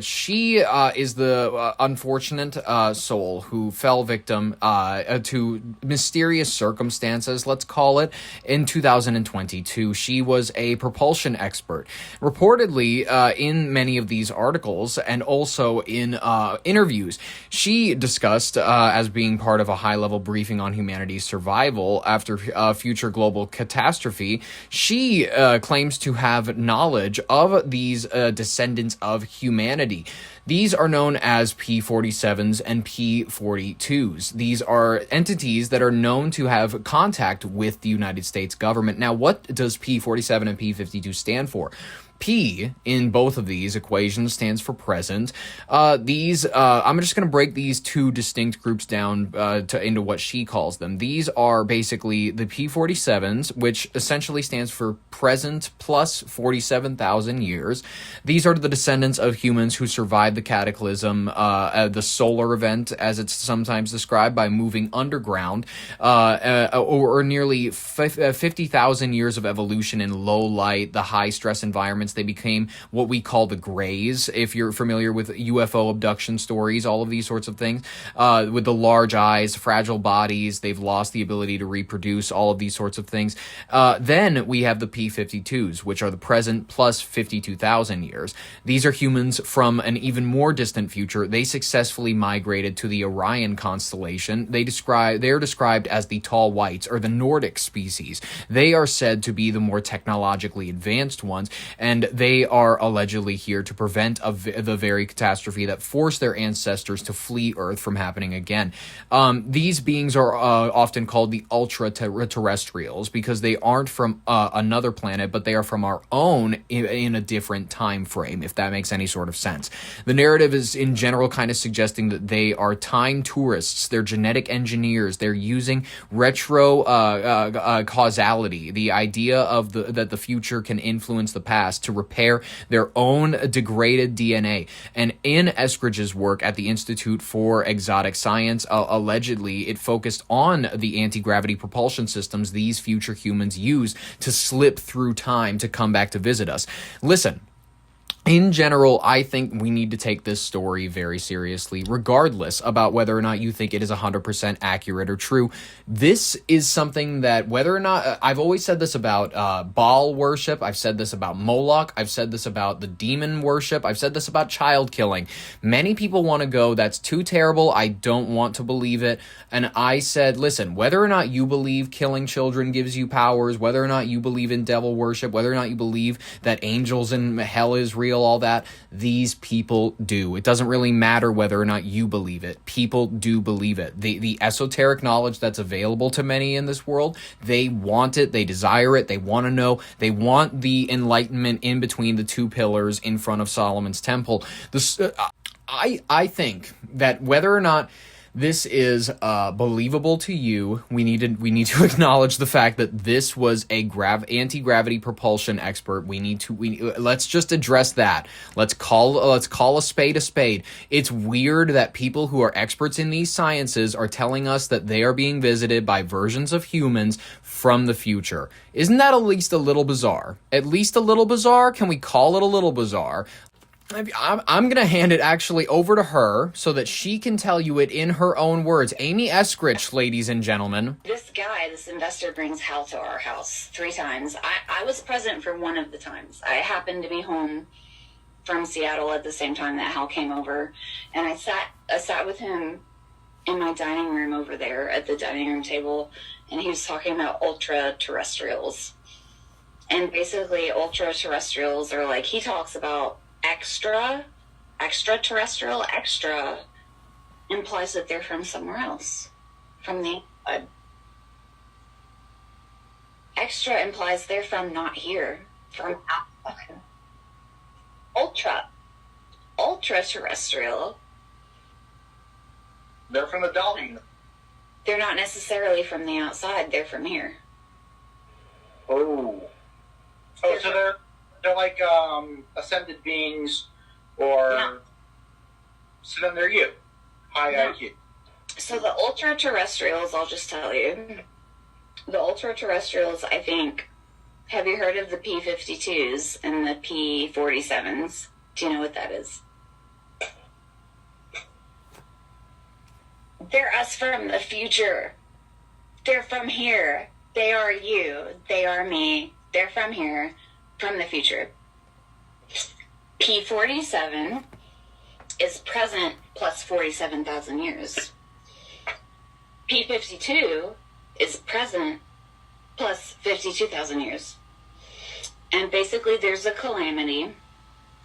she is the unfortunate soul who fell victim to mysterious circumstances, let's call it, in 2022. She was a propulsion expert. Reportedly, in many of these articles and also in interviews, she discussed as being part of a high-level briefing on humanity's survival after a future global catastrophe. She claims to have knowledge of these descendants of humanity. These are known as P47’s and P42’s. These are entities that are known to have contact with the United States government. Now, what does P47 and P52 stand for? P in both of these equations stands for present. I'm just going to break these two distinct groups down into what she calls them. These are basically the P47’s, which essentially stands for present plus 47,000 years. These are the descendants of humans who survived the cataclysm, the solar event, as it's sometimes described, by moving underground, or nearly 50,000 years of evolution in low light, the high stress environments. They became what we call the Greys, if you're familiar with UFO abduction stories, all of these sorts of things, with the large eyes, fragile bodies. They've lost the ability to reproduce, all of these sorts of things. Then we have the P52’s, which are the present plus 52,000 years. These are humans from an even more distant future. They successfully migrated to the Orion constellation. They're described as the tall whites, or the Nordic species. They are said to be the more technologically advanced ones, and they are allegedly here to prevent the very catastrophe that forced their ancestors to flee Earth from happening again. These beings are often called the ultra-terrestrials because they aren't from another planet, but they are from our own in a different time frame, if that makes any sort of sense. The narrative is in general kind of suggesting that they are time tourists. They're genetic engineers. They're using retro causality, the idea of that the future can influence the past, to repair their own degraded DNA. And in Eskridge's work at the Institute for Exotic Science, allegedly it focused on the anti-gravity propulsion systems these future humans use to slip through time to come back to visit us. Listen, in general, I think we need to take this story very seriously, regardless about whether or not you think it is 100% accurate or true. This is something that, whether or not, I've always said this about Baal worship, I've said this about Moloch, I've said this about the demon worship, I've said this about child killing. Many people want to go, that's too terrible, I don't want to believe it. And I said, listen, whether or not you believe killing children gives you powers, whether or not you believe in devil worship, whether or not you believe that angels and hell is real, all that, these people do. It doesn't really matter whether or not you believe it. People do believe it. The esoteric knowledge that's available to many in this world, they want it, they desire it, they want to know, they want the enlightenment in between the two pillars in front of Solomon's temple. I think that whether or not this is believable to you, we need to acknowledge the fact that this was a anti-gravity propulsion expert. Let's just address that. Let's call a spade a spade. It's weird that people who are experts in these sciences are telling us that they are being visited by versions of humans from the future. Isn't that at least a little bizarre? At least a little bizarre? Can we call it a little bizarre? I'm going to hand it actually over to her so that she can tell you it in her own words. Amy Eskridge, ladies and gentlemen. This guy, this investor, brings Hal to our house 3 times. I was present for one of the times. I happened to be home from Seattle at the same time that Hal came over, and I sat with him in my dining room over there at the dining room table, and he was talking about ultra-terrestrials. And basically, ultra-terrestrials are like, he talks about extraterrestrial. Extra implies that they're from somewhere else, from the outside. Extra implies they're from not here, from outside. Ultra-terrestrial. They're from the Dolly. They're not necessarily from the outside. They're from here. Oh, so they're like ascended beings, or so then they're you, high IQ. So the ultra-terrestrials, I'll just tell you, the ultra-terrestrials, I think, have you heard of the P52’s and the P47’s? Do you know what that is? They're us from the future. They're from here. They are you. They are me. They're from here, from the future. P47 is present plus 47,000 years. P52 is present plus 52,000 years. And basically there's a calamity,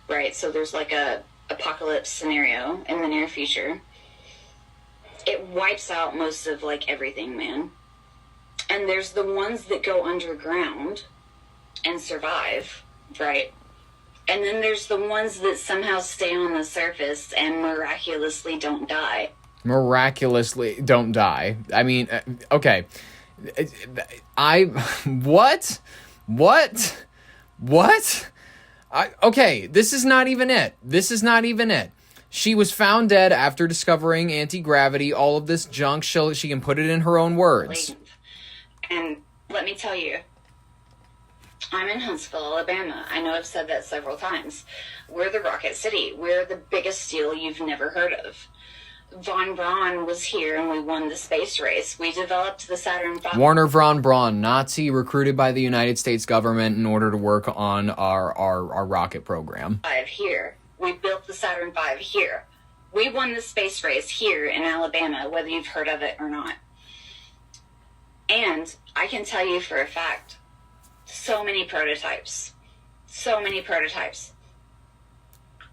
right? So there's like a apocalypse scenario in the near future. It wipes out most of like everything, man. And there's the ones that go underground and survive, right? And then there's the ones that somehow stay on the surface and miraculously don't die. Miraculously don't die. I mean, okay. What? Okay, this is not even it. She was found dead after discovering anti-gravity, all of this junk. She can put it in her own words. And let me tell you, I'm in Huntsville, Alabama. I know I've said that several times. We're the Rocket City. We're the biggest deal you've never heard of. Von Braun was here and we won the space race. We developed the Saturn V. Werner von Braun, Nazi recruited by the United States government in order to work on our rocket program. Here. We built the Saturn V here. We won the space race here in Alabama, whether you've heard of it or not. And I can tell you for a fact, so many prototypes.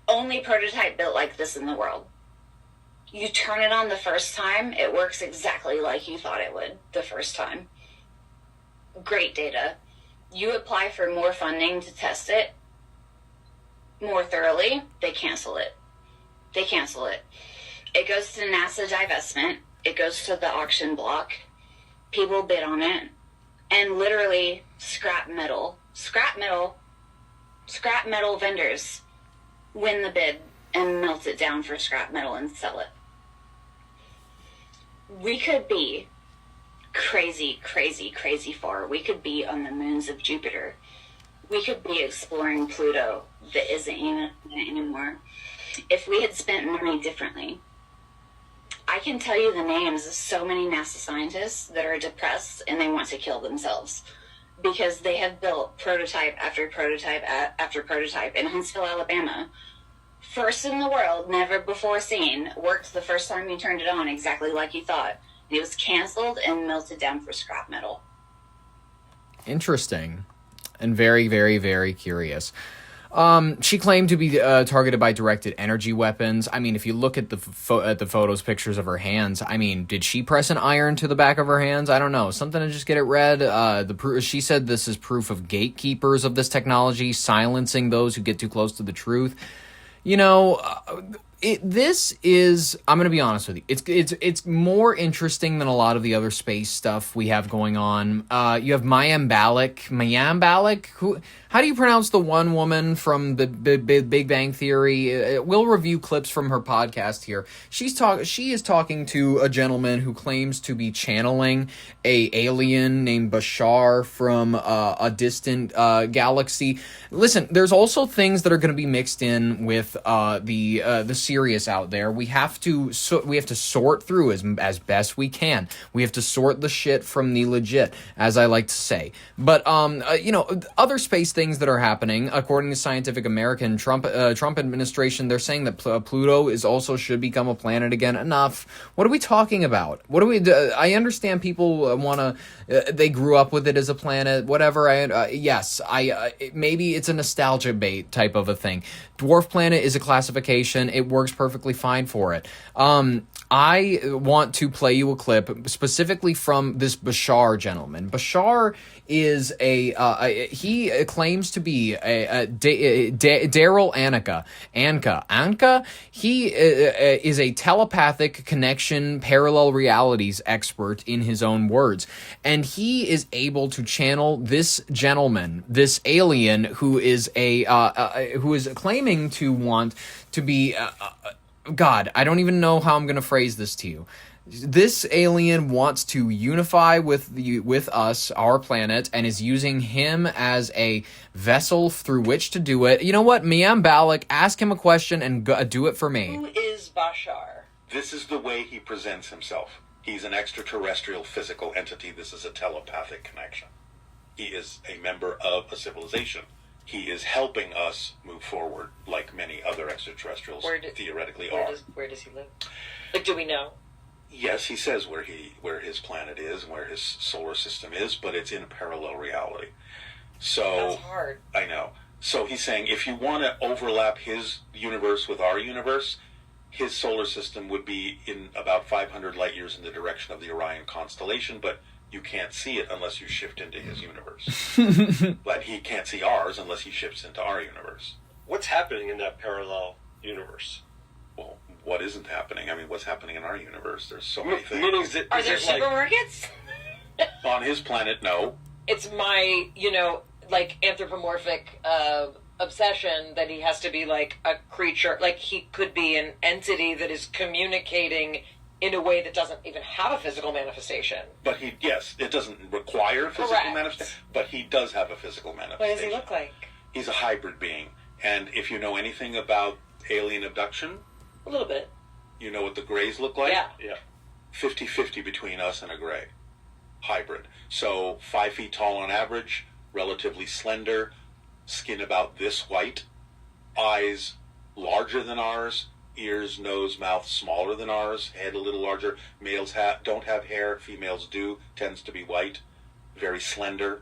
Only prototype built like this in the world. You turn it on the first time, it works exactly like you thought it would the first time. Great data. You apply for more funding to test it more thoroughly, they cancel it. It goes to NASA divestment. It goes to the auction block. People bid on it. And literally scrap metal vendors win the bid and melt it down for scrap metal and sell it. We could be crazy far. We could be on the moons of Jupiter. We could be exploring Pluto that isn't even anymore if we had spent money differently. I can tell you the names of so many NASA scientists that are depressed and they want to kill themselves because they have built prototype after prototype after prototype in Huntsville, Alabama. First in the world, never before seen, worked the first time you turned it on exactly like you thought. It was canceled and melted down for scrap metal. Interesting. And very, very, very curious. She claimed to be targeted by directed energy weapons. I mean, if you look at the photos, pictures of her hands, I mean, did she press an iron to the back of her hands? I don't know. Something to just get it read. She said this is proof of gatekeepers of this technology, silencing those who get too close to the truth. You know, This is, I'm going to be honest with you, it's more interesting than a lot of the other space stuff we have going on. You have Mayim Bialik, how do you pronounce the one woman from the Big Bang Theory? We'll review clips from her podcast here. She is talking to a gentleman who claims to be channeling a alien named Bashar from a distant galaxy. Listen, there's also things that are going to be mixed in with the serious out there. We have to sort through as best we can. We have to sort the shit from the legit, as I like to say. But other space things that are happening, according to Scientific American, Trump administration, they're saying that Pluto should become a planet again. Enough. What are we talking about? What do we do? I understand people want to. They grew up with it as a planet. Whatever. Maybe it's a nostalgia bait type of a thing. Dwarf planet is a classification. It works perfectly fine for it. I want to play you a clip specifically from this Bashar gentleman. Bashar is he claims to be a Daryl Anka. He is a telepathic connection parallel realities expert in his own words. And he is able to channel this gentleman, this alien who is claiming to want to be God, I don't even know how I'm going to phrase this to you. This alien wants to unify with us, our planet, and is using him as a vessel through which to do it. You know what? Mayim Bialik, ask him a question and do it for me. Who is Bashar? This is the way he presents himself. He's an extraterrestrial physical entity. This is a telepathic connection. He is a member of a civilization. He is helping us move forward, like many other extraterrestrials theoretically are. Where does he live? Like, do we know? Yes, he says where his planet is and where his solar system is, but it's in a parallel reality. So that's hard. I know. So he's saying if you want to overlap his universe with our universe, his solar system would be in about 500 light years in the direction of the Orion constellation, but you can't see it unless you shift into his universe. But he can't see ours unless he shifts into our universe. What's happening in that parallel universe? Well, what isn't happening? I mean, what's happening in our universe? There's so many things. Are there supermarkets? On his planet, no. It's my, anthropomorphic obsession that he has to be like a creature. Like, he could be an entity that is communicating in a way that doesn't even have a physical manifestation. But it doesn't require a physical manifestation, but he does have a physical manifestation. What does he look like? He's a hybrid being. And if you know anything about alien abduction... A little bit. You know what the Greys look like? Yeah. 50-50 between us and a Grey. Hybrid. So 5 feet tall on average, relatively slender, skin about this white, eyes larger than ours, ears, nose, mouth smaller than ours, head a little larger. Males don't have hair, females do, tends to be white, very slender.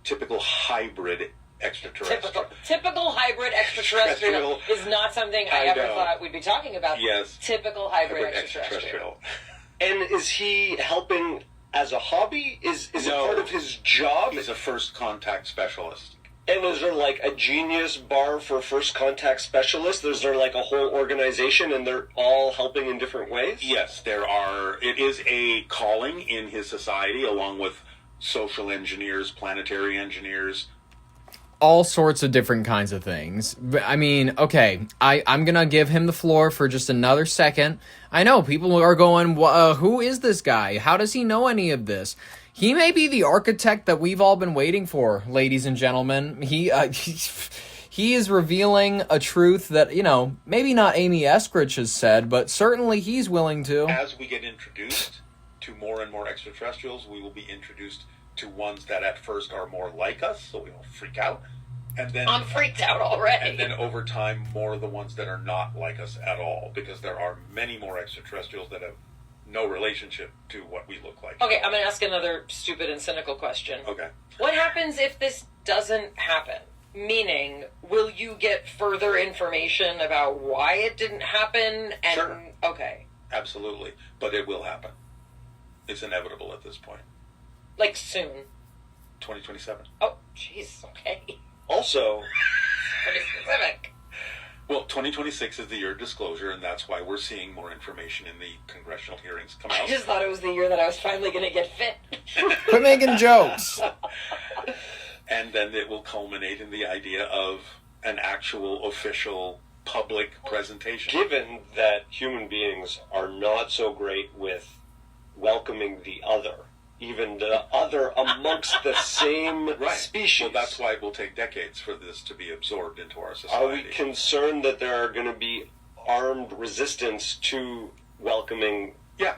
Typical hybrid extraterrestrial. Typical hybrid extraterrestrial is not something I ever thought we'd be talking about. Yes. Typical hybrid extraterrestrial. And is he helping as a hobby? Is it part of his job? He's a first contact specialist. And is there like a genius bar for first contact specialists? Is there like a whole organization and they're all helping in different ways? Yes, there are. It is a calling in his society, along with social engineers, planetary engineers. All sorts of different kinds of things. I mean, okay, I'm going to give him the floor for just another second. I know people are going, who is this guy? How does he know any of this? He may be the architect that we've all been waiting for, ladies and gentlemen. He is revealing a truth that, maybe not Amy Eskridge has said, but certainly he's willing to. As we get introduced to more and more extraterrestrials, we will be introduced to ones that at first are more like us, so we don't freak out. And then I'm freaked out already. And then over time, more of the ones that are not like us at all, because there are many more extraterrestrials that have no relationship to what we look like. Okay, I'm going to ask another stupid and cynical question. Okay. What happens if this doesn't happen? Meaning, will you get further information about why it didn't happen? And sure. Okay. Absolutely. But it will happen. It's inevitable at this point. Like soon? 2027. Oh, jeez, okay. Also, pretty specific. Well, 2026 is the year of disclosure, and that's why we're seeing more information in the congressional hearings come out. I just thought it was the year that I was finally going to get fit. Quit making jokes. And then it will culminate in the idea of an actual official public presentation. Given that human beings are not so great with welcoming the other, even the other amongst the same species. Well, that's why it will take decades for this to be absorbed into our society. Are we concerned that there are going to be armed resistance to welcoming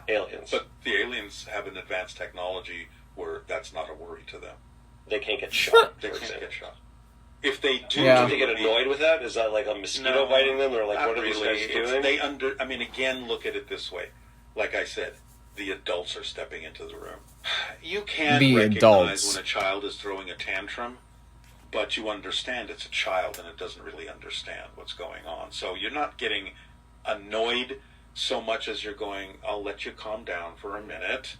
aliens? But the aliens have an advanced technology where that's not a worry to them. They can't get shot. They can't get shot. If they do, do they get annoyed with that? Is that like a mosquito biting them? Or like, not what are these really. guys doing? I mean, again, look at it this way. Like I said, the adults are stepping into the room. You can recognize adults. when a child is throwing a tantrum, but you understand it's a child and it doesn't really understand what's going on. So you're not getting annoyed so much as you're going, I'll let you calm down for a minute,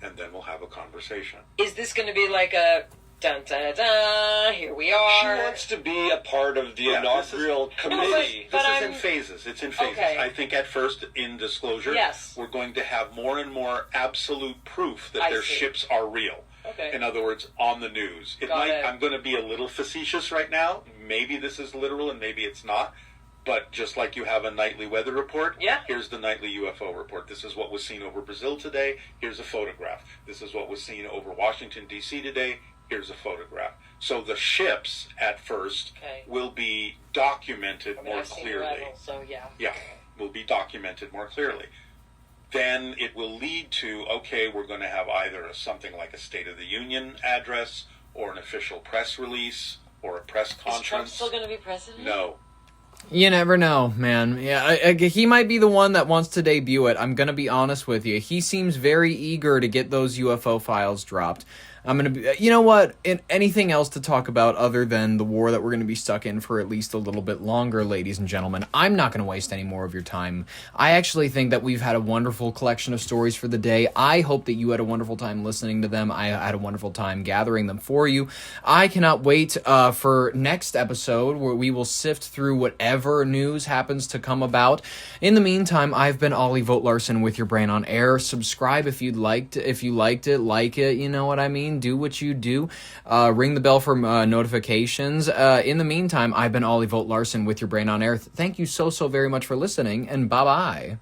and then we'll have a conversation. Is this going to be like a dun dun dun, here we are? She wants to be a part of the inaugural committee. This is in phases. It's in phases. Okay. I think at first, in disclosure, we're going to have more and more absolute proof that their ships are real. Okay. In other words, on the news. I'm going to be a little facetious right now. Maybe this is literal and maybe it's not. But just like you have a nightly weather report, here's the nightly UFO report. This is what was seen over Brazil today. Here's a photograph. This is what was seen over Washington, D.C. today. Here's a photograph. So the ships, at first, will be documented more clearly. Will be documented more clearly. Then it will lead to, okay, we're going to have either something like a State of the Union address or an official press release or a press conference. Is Trump still going to be president? No. You never know, man. Yeah, he might be the one that wants to debut it. I'm going to be honest with you. He seems very eager to get those UFO files dropped. I'm going to be, you know what, anything else to talk about other than the war that we're going to be stuck in for at least a little bit longer, ladies and gentlemen. I'm not going to waste any more of your time. I actually think that we've had a wonderful collection of stories for the day. I hope that you had a wonderful time listening to them. I had a wonderful time gathering them for you. I cannot wait for next episode where we will sift through whatever news happens to come about. In the meantime, I've been Ollie Vogt Larson with your Brain on Air. Subscribe if you liked it, like it, you know what I mean? Do what you do. Ring the bell for notifications. In the meantime, I've been Ollie Vogt Larson with your Brain on Air. Thank you so very much for listening, and bye-bye.